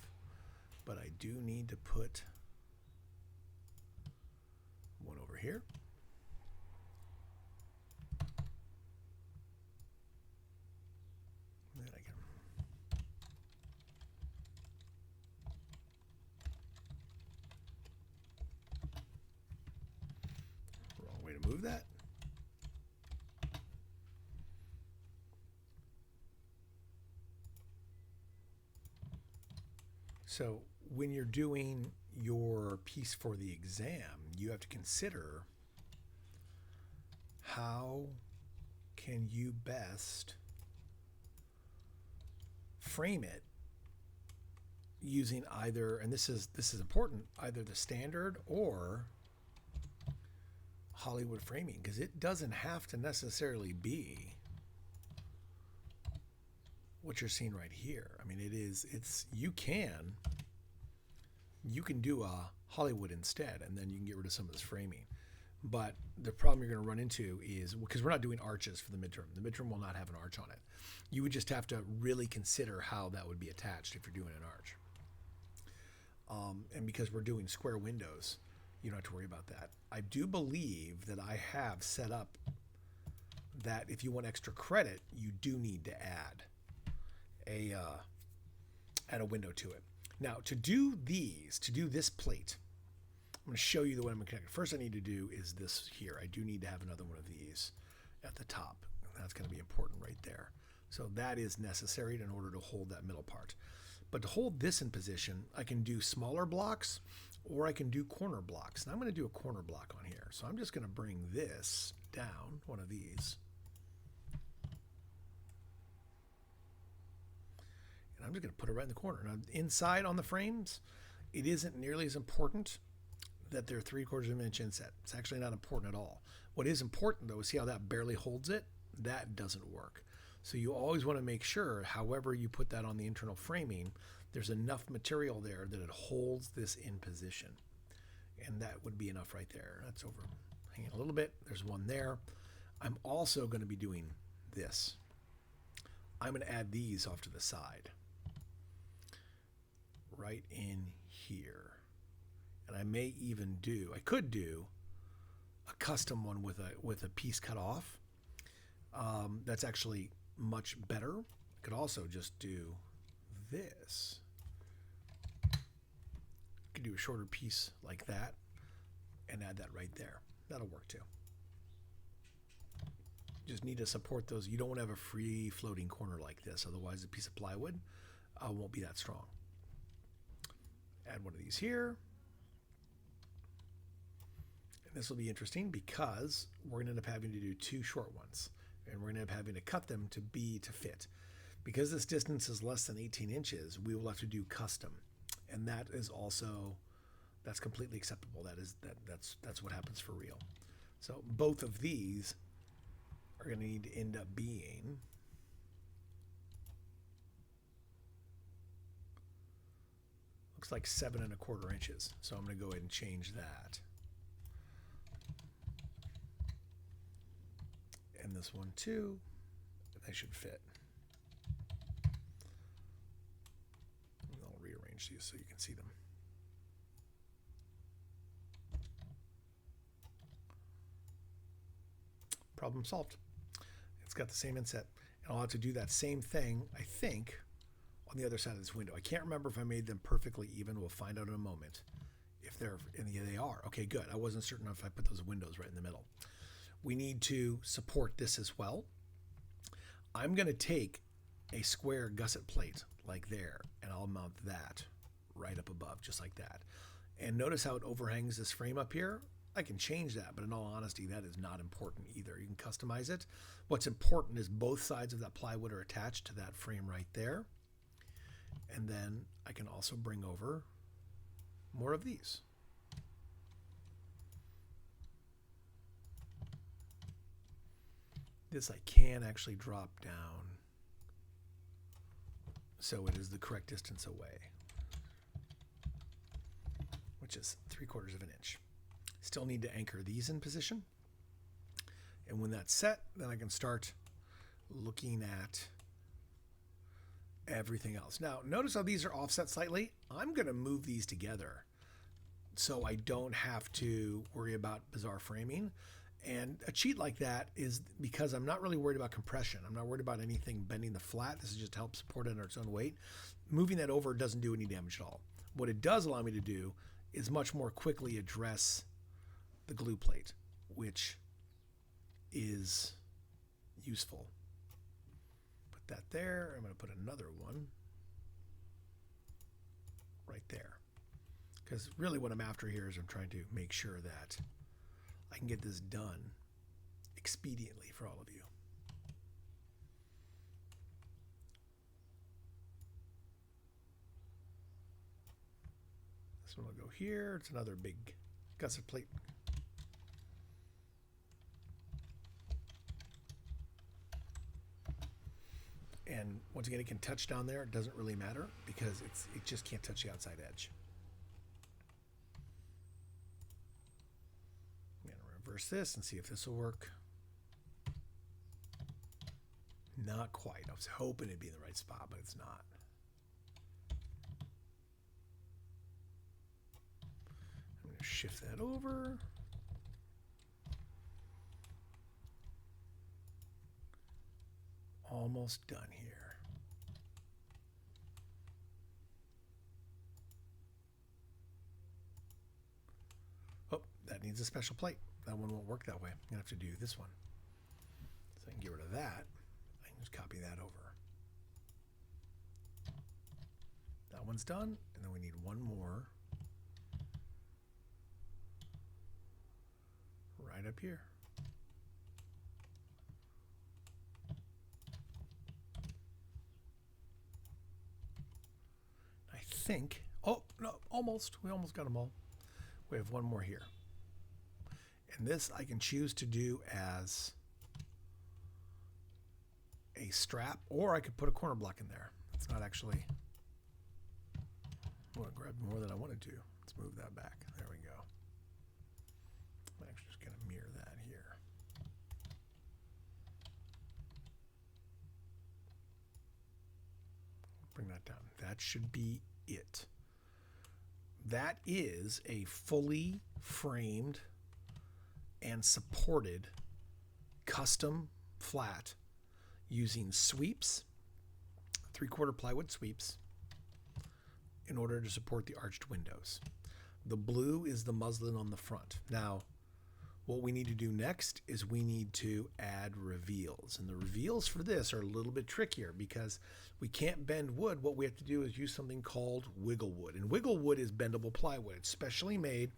but I do need to put one over here. And then I can wrong way to move that. So when you're doing your piece for the exam, you have to consider how can you best frame it using either, and this is important, either the standard or Hollywood framing, because it doesn't have to necessarily be what you're seeing right here. I mean, you can do a Hollywood instead, and then you can get rid of some of this framing. But the problem you're going to run into is, because we're not doing arches for the midterm. The midterm will not have an arch on it. You would just have to really consider how that would be attached if you're doing an arch. And because we're doing square windows, you don't have to worry about that. I do believe that I have set up that if you want extra credit, you do need to add a window to it. Now, to do this plate, I'm going to show you the way I'm going to connect it. First I need to do is this here. I do need to have another one of these at the top. That's going to be important right there. So that is necessary in order to hold that middle part. But to hold this in position, I can do smaller blocks or I can do corner blocks. And I'm going to do a corner block on here. So I'm just going to bring this down, one of these. And I'm just going to put it right in the corner. Now, inside on the frames, it isn't nearly as important that they're 3/4 of an inch inset. It's actually not important at all. What is important, though, is see how that barely holds it? That doesn't work. So you always want to make sure, however you put that on the internal framing, there's enough material there that it holds this in position. And that would be enough right there. That's overhanging a little bit. There's one there. I'm also going to be doing this. I'm going to add these off to the side. Right in here. And I could do a custom one with a piece cut off. That's actually much better. I could also just do this. I could do a shorter piece like that and add that right there. That'll work too. Just need to support those. You don't want to have a free floating corner like this, otherwise a piece of plywood won't be that strong. Add one of these here. And this will be interesting because we're going to end up having to do two short ones, and we're going to end up having to cut them to fit. Because this distance is less than 18 inches, we will have to do custom, and that is also, that's completely acceptable. That's what happens for real. So both of these are going to need to end up being looks like 7 1/4 inches. So I'm going to go ahead and change that. And this one too. They should fit. I'll rearrange these so you can see them. Problem solved. It's got the same inset. And I'll have to do that same thing, I think, on the other side of this window. I can't remember if I made them perfectly even. We'll find out in a moment. If they're, and they are. Okay, good. I wasn't certain if I put those windows right in the middle. We need to support this as well. I'm going to take a square gusset plate like there, and I'll mount that right up above, just like that. And notice how it overhangs this frame up here. I can change that, but in all honesty, that is not important either. You can customize it. What's important is both sides of that plywood are attached to that frame right there. And then I can also bring over more of these. This I can actually drop down so it is the correct distance away, which is 3/4 of an inch. Still need to anchor these in position. And when that's set, then I can start looking at everything else. Now, notice how these are offset slightly. I'm going to move these together so I don't have to worry about bizarre framing. And a cheat like that is because I'm not really worried about compression. I'm not worried about anything bending the flat. This is just to help support it under its own weight. Moving that over doesn't do any damage at all. What it does allow me to do is much more quickly address the glue plate, which is useful. Put that there. I'm going to put another one right there. Because really what I'm after here is I'm trying to make sure that I can get this done expediently for all of you. This one will go here. It's another big gusset plate. And once again, it can touch down there. It doesn't really matter because it just can't touch the outside edge. I'm going to reverse this and see if this will work. Not quite. I was hoping it'd be in the right spot, but it's not. I'm going to shift that over. Almost done here. Oh, that needs a special plate. That one won't work that way. I'm going to have to do this one. So I can get rid of that. I can just copy that over. That one's done, and then we need one more right up here. Think, oh no, almost, we almost got them all. We have one more here. And this I can choose to do as a strap, or I could put a corner block in there. It's not actually, well, I grabbed more than I wanted to. Let's move that back. There we go. I'm actually just going to mirror that here. Bring that down. That should be it. That is a fully framed and supported custom flat using sweeps, 3/4 plywood sweeps, in order to support the arched windows. The blue is the muslin on the front. Now, what we need to do next is we need to add reveals. And the reveals for this are a little bit trickier because we can't bend wood. What we have to do is use something called wiggle wood. And wiggle wood is bendable plywood. It's specially made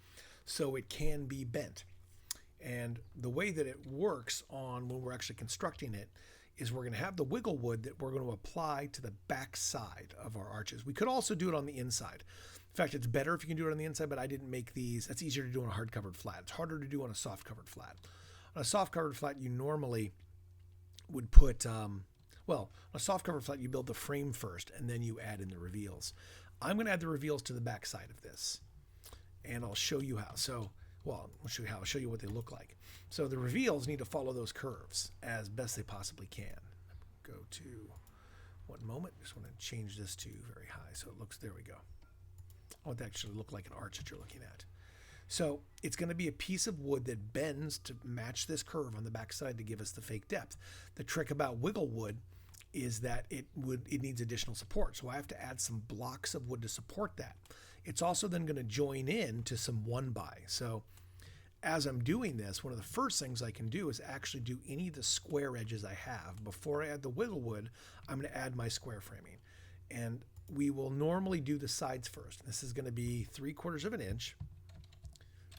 so it can be bent. And the way that it works on when we're actually constructing it is we're going to have the wiggle wood that we're going to apply to the back side of our arches. We could also do it on the inside. In fact, it's better if you can do it on the inside, but I didn't make these. That's easier to do on a hard covered flat. It's harder to do on a soft covered flat. On a soft covered flat, you normally would put, on a soft covered flat, you build the frame first and then you add in the reveals. I'm going to add the reveals to the back side of this, and I'll show you how. I'll show you what they look like. So the reveals need to follow those curves as best they possibly can. Go to, one moment, just want to change this to very high so it looks, there we go. I want that to actually look like an arch that you're looking at. So it's going to be a piece of wood that bends to match this curve on the back side to give us the fake depth. The trick about wiggle wood is that it needs additional support. So I have to add some blocks of wood to support that. It's also then going to join in to some 1x. So as I'm doing this, one of the first things I can do is actually do any of the square edges I have. Before I add the wiggle wood, I'm going to add my square framing. And we will normally do the sides first. This is going to be 3/4 of an inch,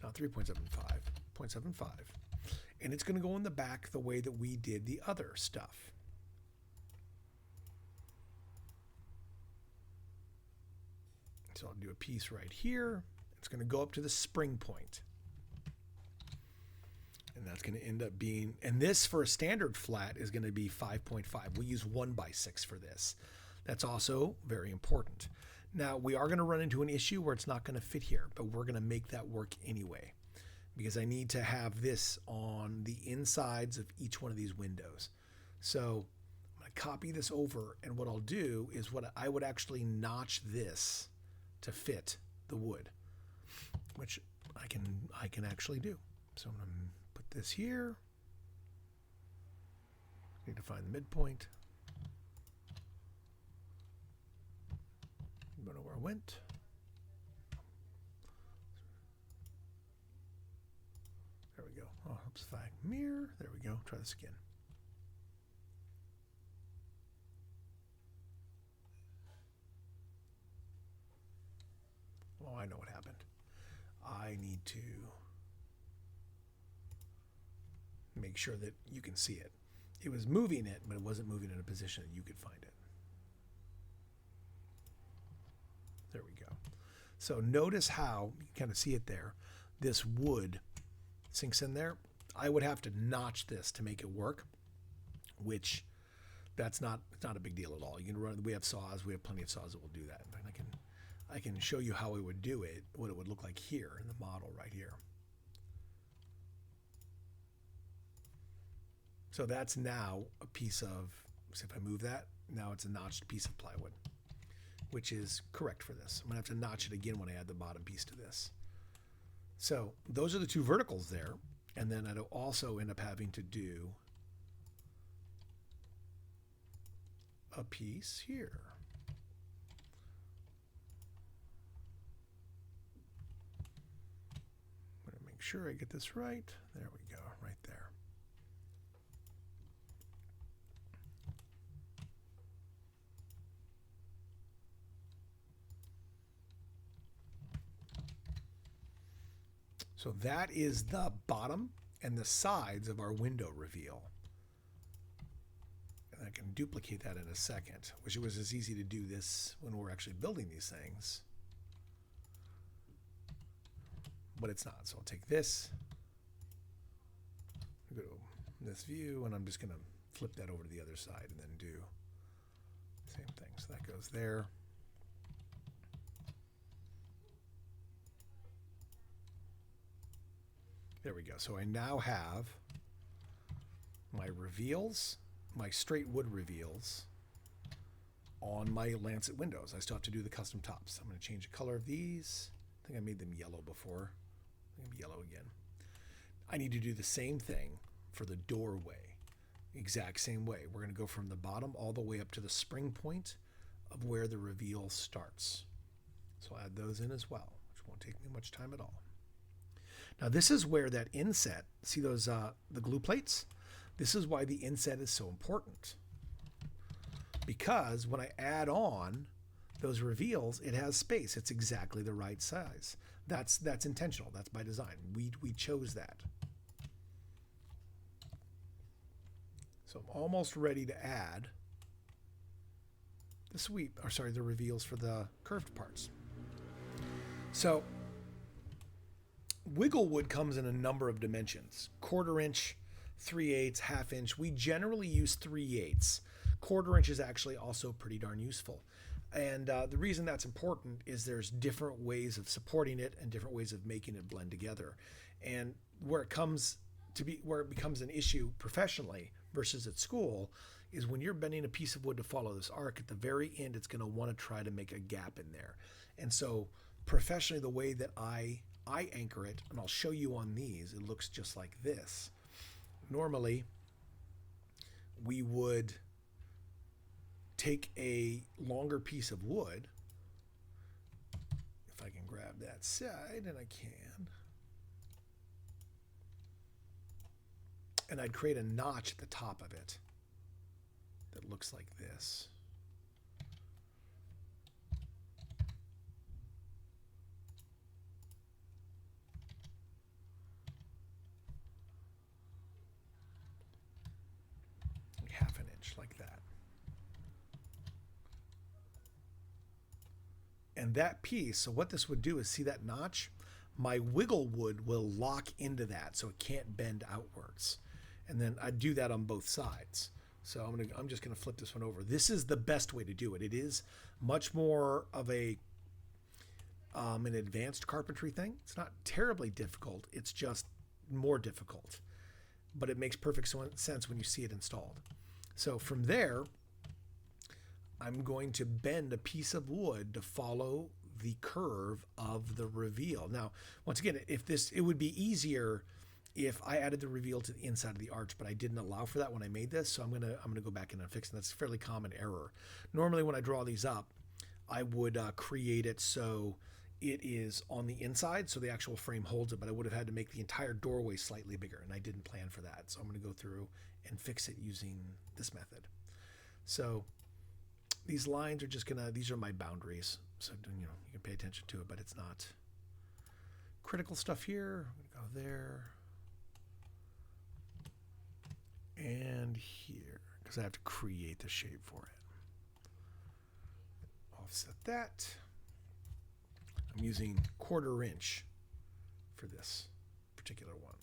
not 3.75, 0.75. And it's going to go in the back the way that we did the other stuff. So I'll do a piece right here. It's going to go up to the spring point. And that's going to end up being, and this for a standard flat is going to be 5.5. We use 1x6 for this. That's also very important. Now, we are going to run into an issue where it's not going to fit here, but we're going to make that work anyway, because I need to have this on the insides of each one of these windows. So I'm going to copy this over, and what I'll do is I would actually notch this to fit the wood, which I can actually do. So I'm going to put this here. Need to find the midpoint. I don't know where I went. There we go. Oh, oops, if I mirror. There we go. Try this again. Oh, I know what happened. I need to make sure that you can see it. It was moving it, but it wasn't moving in a position that you could find it. There we go. So notice how, you can kind of see it there, this wood sinks in there. I would have to notch this to make it work, which it's not a big deal at all. You can run, we have saws, we have plenty of saws that will do that. And I can show you how we would do it, what it would look like here in the model right here. So that's now a piece of, so if I move that, now it's a notched piece of plywood, which is correct for this. I'm gonna have to notch it again when I add the bottom piece to this. So those are the two verticals there. And then I'd also end up having to do a piece here. I'm gonna make sure I get this right. There we go, right there. So that is the bottom and the sides of our window reveal. And I can duplicate that in a second. Wish it was as easy to do this when we're actually building these things. But it's not. So I'll take this, go to this view, and I'm just gonna flip that over to the other side and then do the same thing. So that goes there. There we go. So I now have my reveals, my straight wood reveals on my lancet windows. I still have to do the custom tops. I'm going to change the color of these. I think I made them yellow before. I'm going to be yellow again. I need to do the same thing for the doorway. Exact same way. We're going to go from the bottom all the way up to the spring point of where the reveal starts. So I'll add those in as well, which won't take me much time at all. Now this is where that inset, see those the glue plates? This is why the inset is so important. Because when I add on those reveals, it has space. It's exactly the right size. That's intentional. That's by design. We chose that. So I'm almost ready to add the sweep, or sorry, the reveals for the curved parts. So wiggle wood comes in a number of dimensions: 1/4 inch, 3/8, 1/2 inch. We generally use 3/8. 1/4 inch is actually also pretty darn useful. And the reason that's important is there's different ways of supporting it and different ways of making it blend together. And where it becomes an issue professionally versus at school is when you're bending a piece of wood to follow this arc, at the very end, it's going to want to try to make a gap in there. And so professionally, the way that I anchor it, and I'll show you on these, it looks just like this. Normally, we would take a longer piece of wood, if I can grab that side, and I can, and I'd create a notch at the top of it that looks like this. Like 1/2 inch, like that. And that piece, so what this would do is, see that notch? My wiggle wood will lock into that so it can't bend outwards. And then I do that on both sides. So I'm just gonna flip this one over. This is the best way to do it. It is much more of an advanced carpentry thing. It's not terribly difficult. It's just more difficult. But it makes perfect sense when you see it installed. So from there, I'm going to bend a piece of wood to follow the curve of the reveal. Now, once again, it would be easier if I added the reveal to the inside of the arch, but I didn't allow for that when I made this, so I'm gonna go back in and fix it. That's a fairly common error. Normally, when I draw these up, I would create it so it is on the inside, so the actual frame holds it, but I would have had to make the entire doorway slightly bigger, and I didn't plan for that. So I'm gonna go through and fix it using this method. So these lines are these are my boundaries. So, you can pay attention to it, but it's not critical stuff here. I'm gonna go there and here, because I have to create the shape for it. Offset that. I'm using 1/4 inch for this particular one.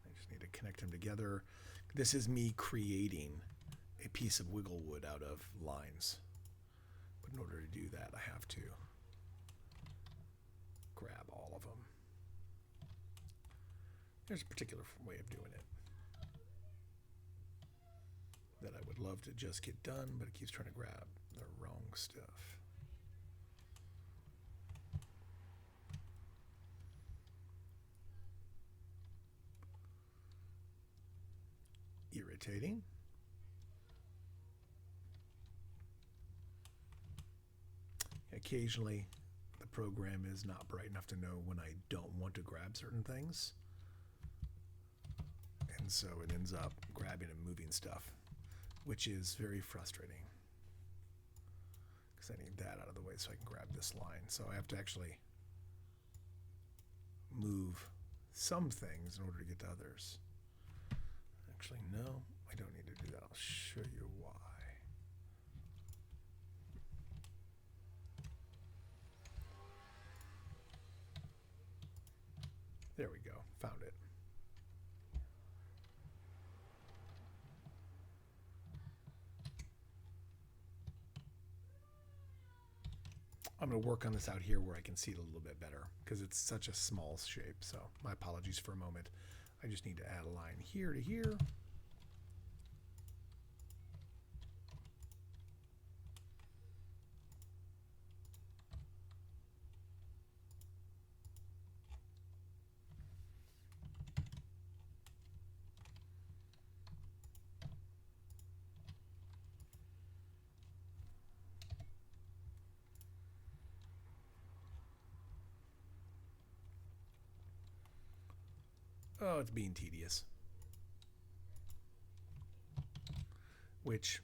I just need to connect them together. This is me creating a piece of wiggle wood out of lines. But in order to do that, I have to grab all of them. There's a particular way of doing it that I would love to just get done, but it keeps trying to grab the wrong stuff. Irritating. Occasionally, the program is not bright enough to know when I don't want to grab certain things. And so it ends up grabbing and moving stuff, which is very frustrating, because I need that out of the way so I can grab this line. So I have to actually move some things in order to get to others. Actually, no, I don't need to do that. I'll show you why. There we go, found it. I'm going to work on this out here where I can see it a little bit better, because it's such a small shape. So my apologies for a moment. I just need to add a line here to here. Oh, it's being tedious. Which,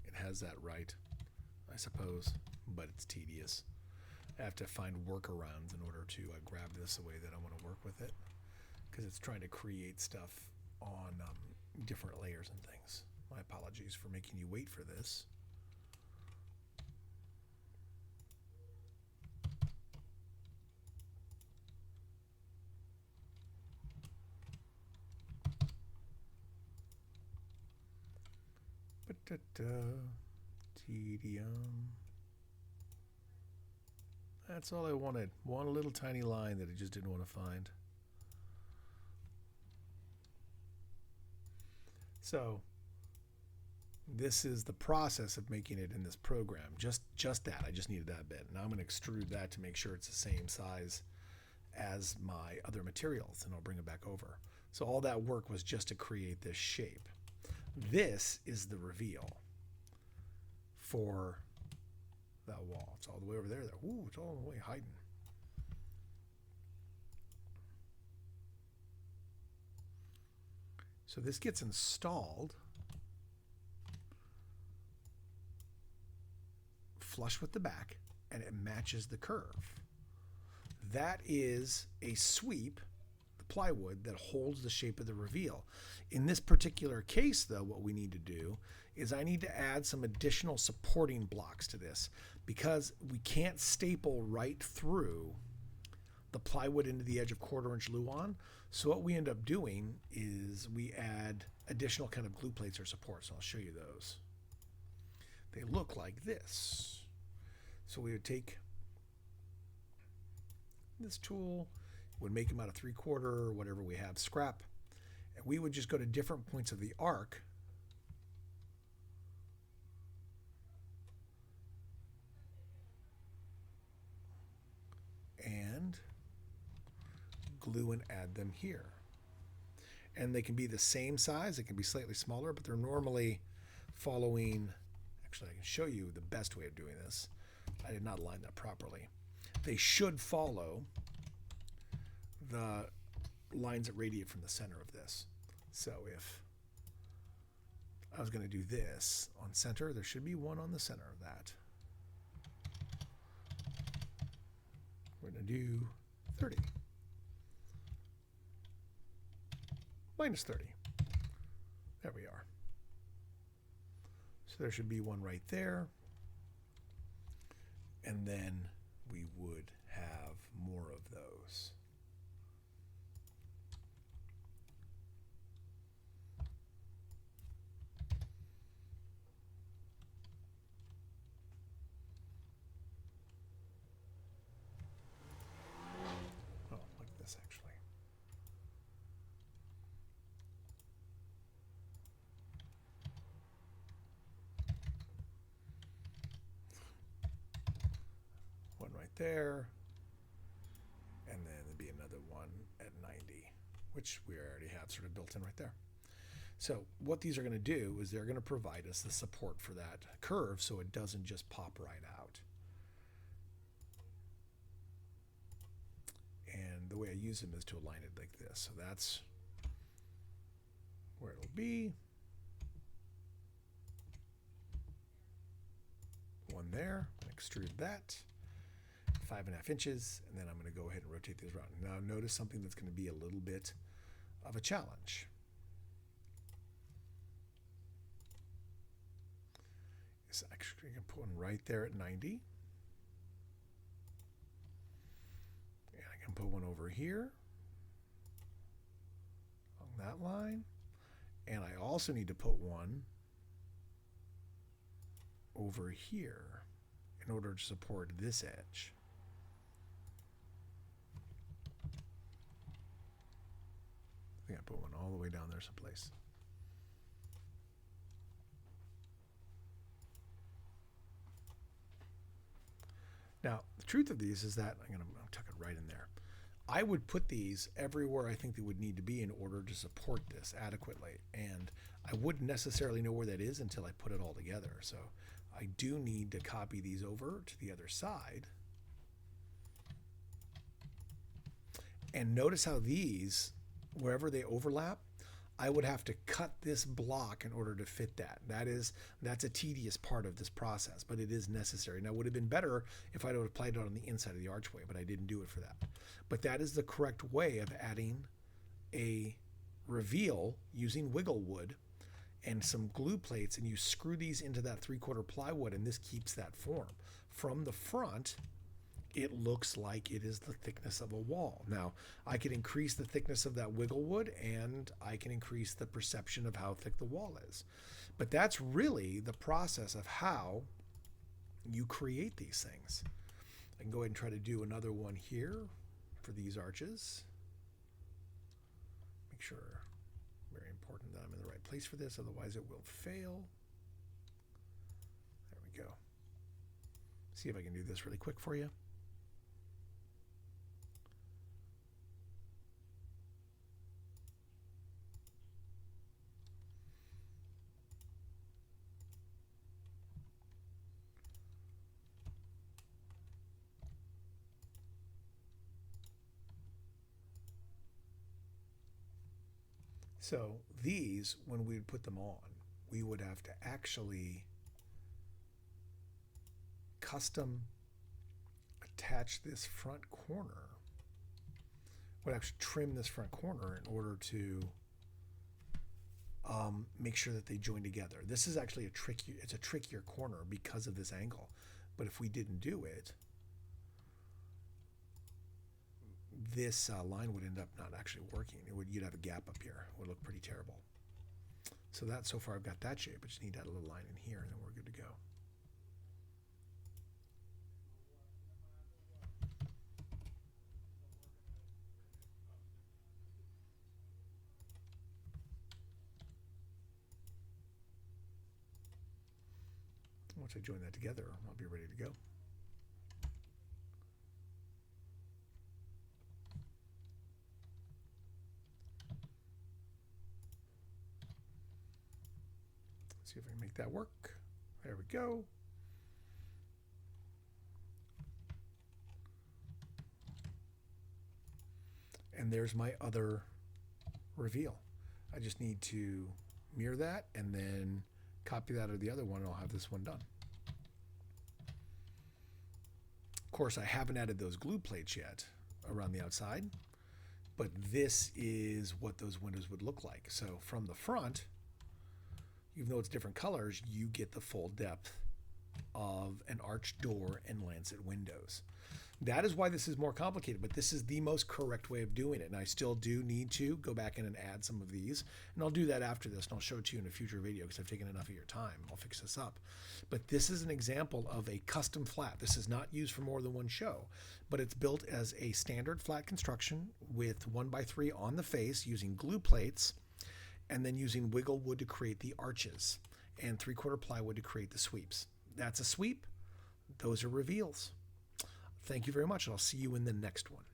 it has that right, I suppose, but it's tedious. I have to find workarounds in order to grab this the way that I want to work with it, because it's trying to create stuff on different layers and things. My apologies for making you wait for this. Tedium. That's all I wanted. One little tiny line that I just didn't want to find. So this is the process of making it in this program. Just that. I just needed that bit. Now I'm going to extrude that to make sure it's the same size as my other materials, and I'll bring it back over. So all that work was just to create this shape. This is the reveal for that wall. It's all the way over there. Ooh, it's all the way hiding. So this gets installed flush with the back, and it matches the curve. That is a sweep, the plywood, that holds the shape of the reveal. In this particular case, though, what we need to do is I need to add some additional supporting blocks to this, because we can't staple right through the plywood into the edge of 1/4" Luan. So what we end up doing is we add additional kind of glue plates or supports. So I'll show you those. They look like this. So we would take this tool, would make them out of 3/4 or whatever we have scrap, and we would just go to different points of the arc and glue and add them here. And they can be the same size, they can be slightly smaller, but they're normally following, actually I can show you the best way of doing this. I did not line that properly. They should follow the lines that radiate from the center of this. So if I was going to do this on center, there should be one on the center of that. We're going to do 30. Minus 30. There we are. So there should be one right there. And then we would have more of those. Oh, like this actually. One right there, and then there'd be another one at 90, which we already have sort of built in right there. So what these are going to do is they're going to provide us the support for that curve so it doesn't just pop right out. And the way I use them is to align it like this. So that's where it'll be. One there, extrude that. 5.5 inches, and then I'm going to go ahead and rotate these around. Now notice something that's going to be a little bit of a challenge. Is actually going to put one right there at 90. And I can put one over here on that line. And I also need to put one over here in order to support this edge. I think I put one all the way down there someplace. Now, the truth of these is that I'm going to tuck it right in there. I would put these everywhere I think they would need to be in order to support this adequately. And I wouldn't necessarily know where that is until I put it all together. So I do need to copy these over to the other side. And notice how these wherever they overlap, I would have to cut this block in order to fit that. That's a tedious part of this process, but it is necessary. Now, it would have been better if I would have applied it on the inside of the archway, but I didn't do it for that. But that is the correct way of adding a reveal using wiggle wood and some glue plates, and you screw these into that 3/4 plywood, and this keeps that form. From the front, it looks like it is the thickness of a wall. Now, I can increase the thickness of that wiggle wood, and I can increase the perception of how thick the wall is. But that's really the process of how you create these things. I can go ahead and try to do another one here for these arches. Make sure, very important that I'm in the right place for this, otherwise it will fail. There we go. See if I can do this really quick for you. So these, when we would put them on, we would have to actually custom attach this front corner. Would actually trim this front corner in order to make sure that they join together. This is actually it's a trickier corner because of this angle. But if we didn't do it, this line would end up not actually working. You'd have a gap up here. It would look pretty terrible. So so far I've got that shape. I just need to add a little line in here, and then we're good to go. Once I join that together, I'll be ready to go. See if I can make that work. There we go. And there's my other reveal. I just need to mirror that and then copy that of the other one, and I'll have this one done. Of course, I haven't added those glue plates yet around the outside, but this is what those windows would look like. So from the front, even though it's different colors, you get the full depth of an arched door and lancet windows. That is why this is more complicated, but this is the most correct way of doing it. And I still do need to go back in and add some of these, and I'll do that after this, and I'll show it to you in a future video because I've taken enough of your time. I'll fix this up. But this is an example of a custom flat. This is not used for more than one show, but it's built as a standard flat construction with 1x3 on the face using glue plates, and then using wiggle wood to create the arches and 3/4 plywood to create the sweeps. That's a sweep. Those are reveals. Thank you very much, and I'll see you in the next one.